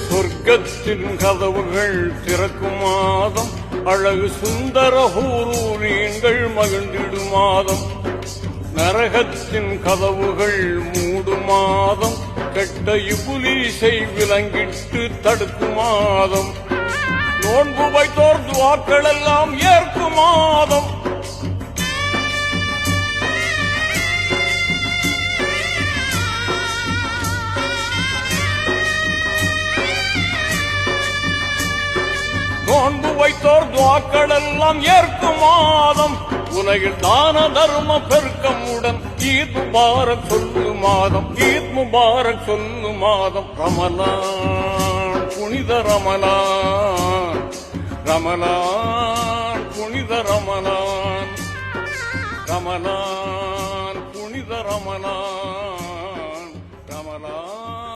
சொர்க்கத்தின் கதவுகள் திறக்கும் மாதம், அழகு சுந்தர ஹூரூரீன்கள் மகிழ்ந்திடும் மாதம். நரகத்தின் கதவுகள் மூடும் மாதம், கெட்ட இபுலீசை விலங்கிட்டு தடுக்கும் மாதம். நோன்பு வைத்தோர் துவாக்கள் எல்லாம் ஏற்கும் மாதம். நோன்பு வைத்தோர் துவாக்கள் எல்லாம் ஏற்கும் மாதம். உலகில் தான தர்ம பெருக்கமுடன் ஈத் முபாரக் சொல்லு மாதம், ஈத் முபாரக் சொல்லு மாதம். ரமலான் புனித ரமலான், ரமலான் புனித ரமலான், ரமலான் புனித ரமலான்.